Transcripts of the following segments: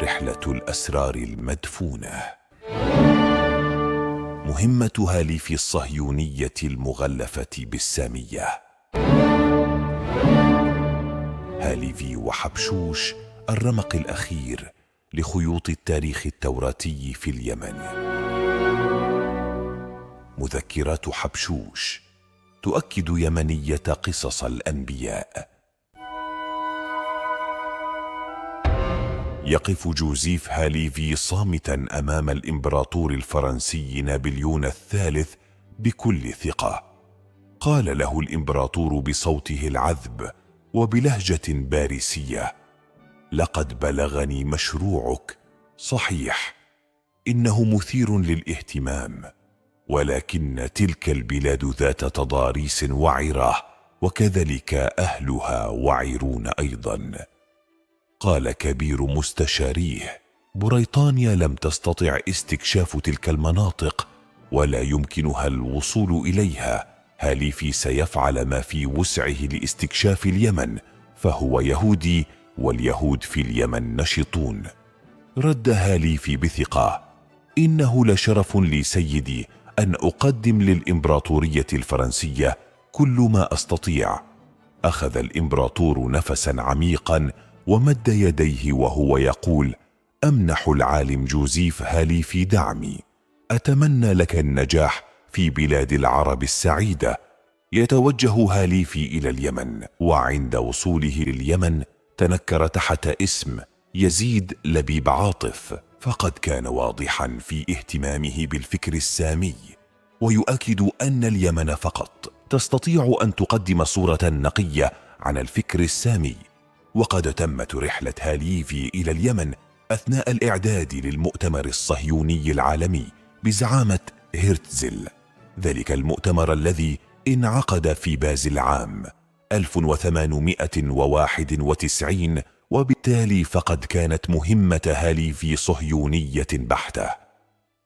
رحلة الأسرار المدفونة. مهمة هاليفي الصهيونية المغلفة بالسامية. هاليفي وحبشوش الرمق الأخير لخيوط التاريخ التوراتي في اليمن. مذكرات حبشوش تؤكد يمنية قصص الأنبياء. يقف جوزيف هاليفي صامتا أمام الإمبراطور الفرنسي نابليون الثالث بكل ثقة. قال له الإمبراطور بصوته العذب وبلهجة باريسية: لقد بلغني مشروعك، صحيح إنه مثير للاهتمام، ولكن تلك البلاد ذات تضاريس وعرة، وكذلك أهلها وعرون أيضا. قال كبير مستشاريه: بريطانيا لم تستطع استكشاف تلك المناطق ولا يمكنها الوصول إليها. هاليفي سيفعل ما في وسعه لاستكشاف اليمن، فهو يهودي واليهود في اليمن نشطون. رد هاليفي بثقة: إنه لشرف لي سيدي أن أقدم للإمبراطورية الفرنسية كل ما أستطيع. أخذ الإمبراطور نفسا عميقا ومد يديه وهو يقول: أمنح العالم جوزيف هاليفي دعمي، أتمنى لك النجاح في بلاد العرب السعيدة. يتوجه هاليفي إلى اليمن، وعند وصوله لليمن تنكر تحت اسم يزيد لبيب عاطف، فقد كان واضحا في اهتمامه بالفكر السامي، ويؤكد أن اليمن فقط تستطيع أن تقدم صورة نقية عن الفكر السامي. وقد تمت رحلة هاليفي إلى اليمن أثناء الإعداد للمؤتمر الصهيوني العالمي بزعامة هرتزل، ذلك المؤتمر الذي انعقد في بازل عام 1891، وبالتالي فقد كانت مهمة هاليفي صهيونية بحتة.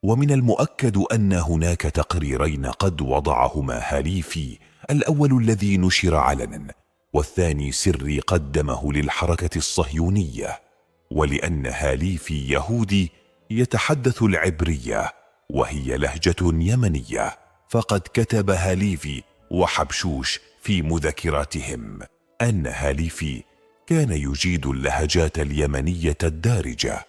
ومن المؤكد أن هناك تقريرين قد وضعهما هاليفي، الأول الذي نشر علنا، والثاني سري قدمه للحركة الصهيونية. ولأن هاليفي يهودي يتحدث العبرية وهي لهجة يمنية، فقد كتب هاليفي وحبشوش في مذكراتهم أن هاليفي كان يجيد اللهجات اليمنية الدارجة.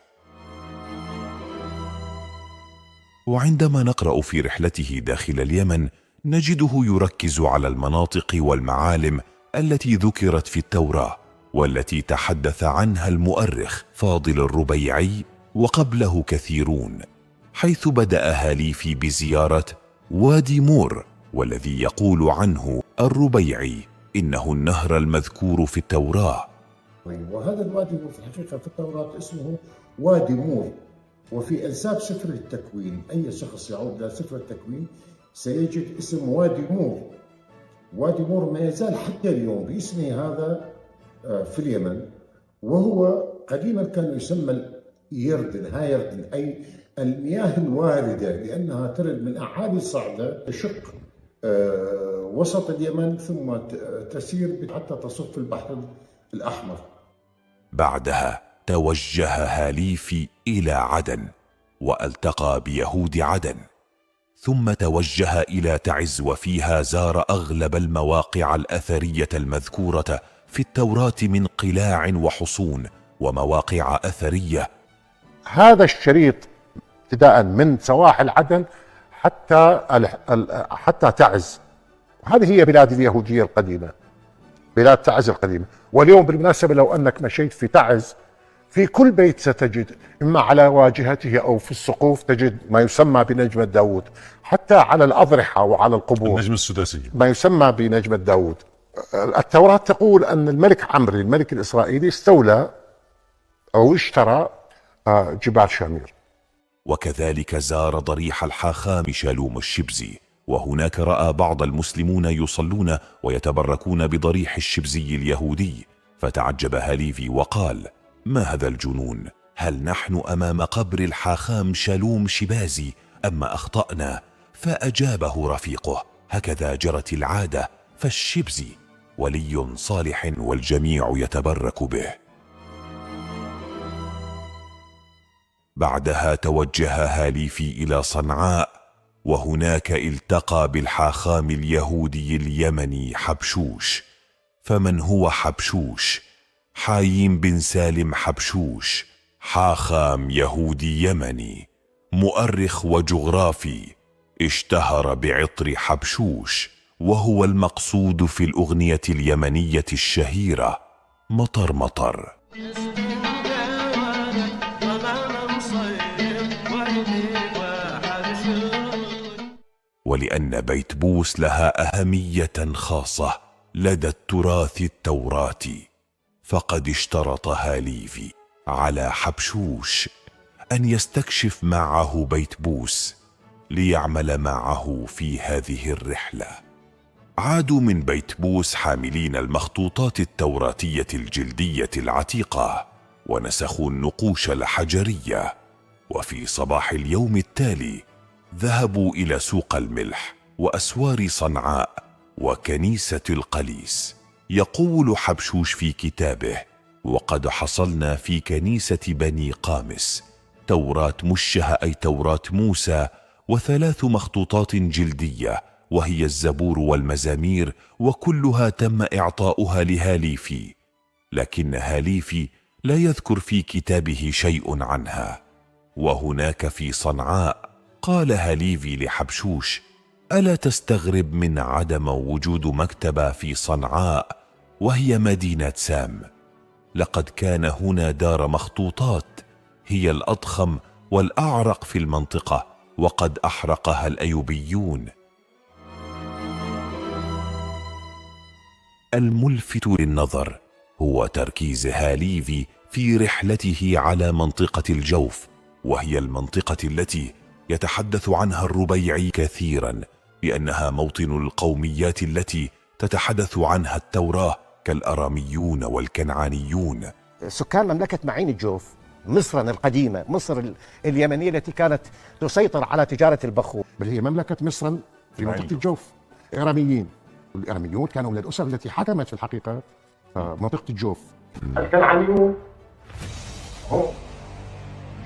وعندما نقرأ في رحلته داخل اليمن نجده يركز على المناطق والمعالم التي ذكرت في التوراة، والتي تحدث عنها المؤرخ فاضل الربيعي وقبله كثيرون، حيث بدأ هاليفي بزيارة وادي مور، والذي يقول عنه الربيعي إنه النهر المذكور في التوراة. وهذا الوادي في الحقيقة في التوراة اسمه وادي مور، وفي أنساب سفر التكوين أي شخص يعود لسفر التكوين سيجد اسم وادي مور. وادي مور ما يزال حتى اليوم باسمه هذا في اليمن، وهو قديما كان يسمى يردن، هايردن، أي المياه الواردة، لأنها ترد من أعالي الصعدة تشق وسط اليمن ثم تسير حتى تصب في البحر الأحمر. بعدها توجه هاليفي إلى عدن والتقى بيهود عدن، ثم توجه إلى تعز، وفيها زار أغلب المواقع الأثرية المذكورة في التوراة من قلاع وحصون ومواقع أثرية. هذا الشريط ابتداء من سواحل عدن حتى تعز، وهذه هي بلاد اليهودية القديمة، بلاد تعز القديمة. واليوم بالمناسبة لو أنك مشيت في تعز، في كل بيت ستجد إما على واجهته أو في السقوف تجد ما يسمى بنجمة داود، حتى على الأضرحة وعلى القبور النجمة السداسية ما يسمى بنجمة داود. التوراة تقول أن الملك عمرو الملك الإسرائيلي استولى أو اشترى جبال شامير. وكذلك زار ضريح الحاخام شالوم الشبزي، وهناك رأى بعض المسلمون يصلون ويتبركون بضريح الشبزي اليهودي، فتعجب هاليفي وقال: ما هذا الجنون؟ هل نحن أمام قبر الحاخام شالوم شبازي أما أخطأنا؟ فأجابه رفيقه: هكذا جرت العادة، فالشبزي ولي صالح والجميع يتبرك به. بعدها توجه هاليفي إلى صنعاء، وهناك التقى بالحاخام اليهودي اليمني حبشوش. فمن هو حبشوش؟ حايم بن سالم حبشوش، حاخام يهودي يمني، مؤرخ وجغرافي، اشتهر بعطر حبشوش، وهو المقصود في الأغنية اليمنية الشهيرة مطر مطر. ولأن بيت بوس لها أهمية خاصة لدى التراث التوراتي، فقد اشترط هاليفي على حبشوش أن يستكشف معه بيت بوس ليعمل معه في هذه الرحلة. عادوا من بيت بوس حاملين المخطوطات التوراتية الجلدية العتيقة، ونسخوا النقوش الحجرية. وفي صباح اليوم التالي ذهبوا إلى سوق الملح وأسوار صنعاء وكنيسة القليس. يقول حبشوش في كتابه: وقد حصلنا في كنيسة بني قامس توراة مشه أي توراة موسى، و3 مخطوطات جلدية وهي الزبور والمزامير، وكلها تم إعطاؤها لهاليفي، لكن هاليفي لا يذكر في كتابه شيء عنها. وهناك في صنعاء قال هاليفي لحبشوش: ألا تستغرب من عدم وجود مكتبة في صنعاء وهي مدينة سام؟ لقد كان هنا دار مخطوطات هي الأضخم والأعرق في المنطقة، وقد أحرقها الأيوبيون. الملفت للنظر هو تركيز هاليفي في رحلته على منطقة الجوف، وهي المنطقة التي يتحدث عنها الربيعي كثيرا بأنها موطن القوميات التي تتحدث عنها التوراة كالأراميون والكنعانيون. سكان مملكة معين الجوف، مصر القديمة، مصر اليمنية التي كانت تسيطر على تجارة البخور، بل هي مملكة مصر في منطقة الجوف، إيراميين. والإيراميون كانوا من الأسر التي حكمت في الحقيقة منطقة الجوف. الكنعانيون هم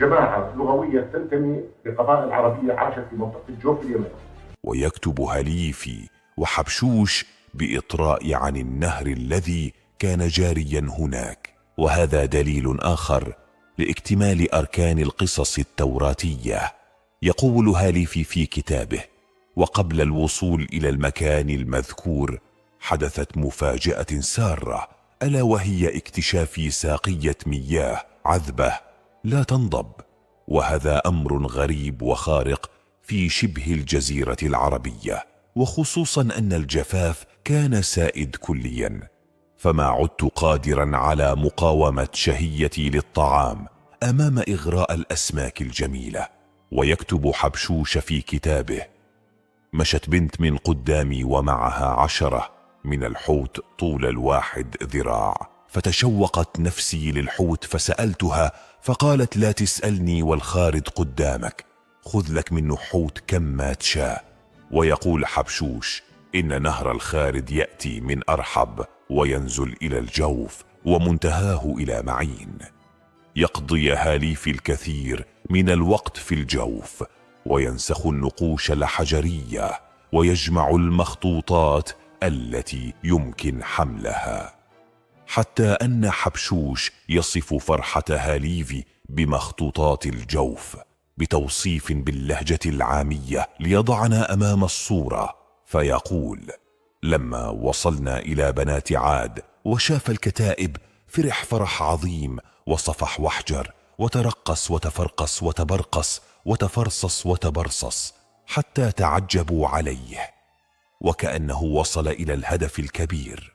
جماعة لغوية تنتمي لقبائل عربية عاشت في منطقة الجوف اليمني. ويكتب هاليفي وحبشوش بإطراء عن النهر الذي كان جاريا هناك، وهذا دليل آخر لاكتمال أركان القصص التوراتية. يقول هاليفي في كتابه: وقبل الوصول إلى المكان المذكور حدثت مفاجأة سارة، ألا وهي اكتشاف ساقية مياه عذبة لا تنضب، وهذا أمر غريب وخارق في شبه الجزيرة العربية، وخصوصا أن الجفاف كان سائد كليا، فما عدت قادرا على مقاومة شهيتي للطعام أمام إغراء الأسماك الجميلة. ويكتب حبشوش في كتابه: مشت بنت من قدامي ومعها 10 من الحوت طول 1 ذراع، فتشوقت نفسي للحوت فسألتها، فقالت: لا تسألني والخارد قدامك، خذ لك منه حوت كما تشاء. ويقول حبشوش إن نهر الخارد يأتي من أرحب وينزل إلى الجوف ومنتهاه إلى معين. يقضي هاليفي الكثير من الوقت في الجوف، وينسخ النقوش الحجرية ويجمع المخطوطات التي يمكن حملها، حتى أن حبشوش يصف فرحة هاليفي بمخطوطات الجوف بتوصيف باللهجة العامية ليضعنا أمام الصورة، فيقول: لما وصلنا إلى بنات عاد وشاف الكتائب فرح فرح عظيم، وصفح واحجر وترقص وتفرقص وتبرقص وتفرصص وتبرصص حتى تعجبوا عليه، وكأنه وصل إلى الهدف الكبير.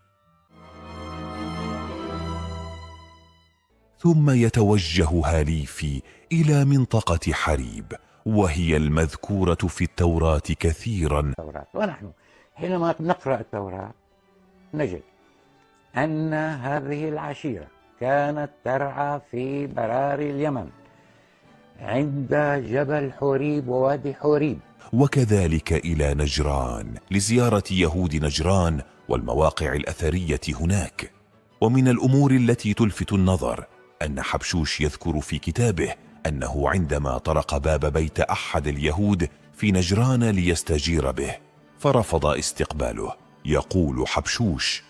ثم يتوجه هاليفي إلى منطقة حريب، وهي المذكورة في التوراة كثيرا. ونحن حينما نقرأ التوراة نجد أن هذه العشيرة كانت ترعى في براري اليمن عند جبل حوريب ووادي حوريب، وكذلك إلى نجران لزيارة يهود نجران والمواقع الأثرية هناك. ومن الأمور التي تلفت النظر أن حبشوش يذكر في كتابه أنه عندما طرق باب بيت أحد اليهود في نجران ليستجير به فرفض استقباله، يقول حبشوش: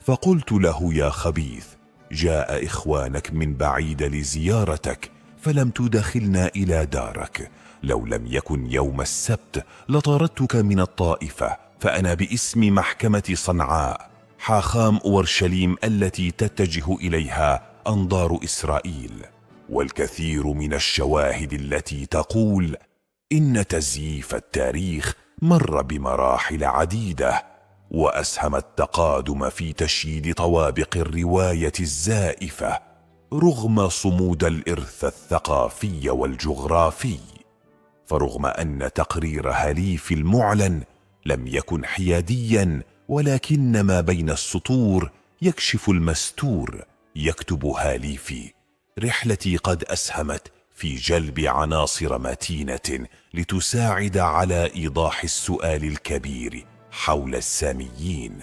فقلت له: يا خبيث، جاء إخوانك من بعيد لزيارتك فلم تدخلنا إلى دارك، لو لم يكن يوم السبت لطردتك من الطائفة، فأنا باسم محكمة صنعاء حاخام أورشليم التي تتجه إليها أنظار إسرائيل، والكثير من الشواهد التي تقول إن تزييف التاريخ مر بمراحل عديدة وأسهم التقادم في تشييد طوابق الرواية الزائفة رغم صمود الإرث الثقافي والجغرافي. فرغم أن تقرير هاليفي المعلن لم يكن حياديا، ولكن ما بين السطور يكشف المستور، يكتب هاليفي: رحلتي قد أسهمت في جلب عناصر متينة لتساعد على إيضاح السؤال الكبير حول الساميين،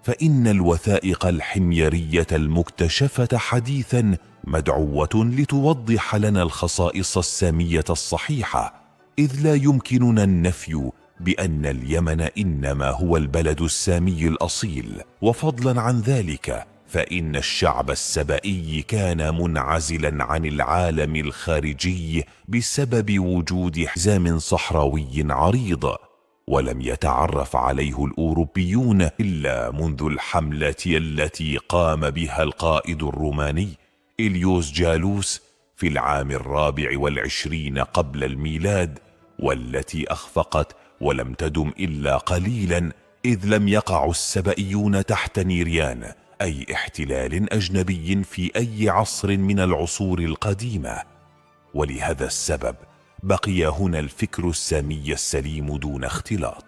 فإن الوثائق الحميرية المكتشفة حديثا مدعوة لتوضح لنا الخصائص السامية الصحيحة، إذ لا يمكننا النفي بأن اليمن إنما هو البلد السامي الأصيل، وفضلا عن ذلك فإن الشعب السبئي كان منعزلا عن العالم الخارجي بسبب وجود حزام صحراوي عريض، ولم يتعرف عليه الأوروبيون إلا منذ الحملة التي قام بها القائد الروماني إليوس جالوس في العام 24 قبل الميلاد، والتي أخفقت ولم تدم إلا قليلا، إذ لم يقع السبئيون تحت نيريان أي احتلال أجنبي في أي عصر من العصور القديمة. ولهذا السبب بقي هنا الفكر السامي السليم دون اختلاط.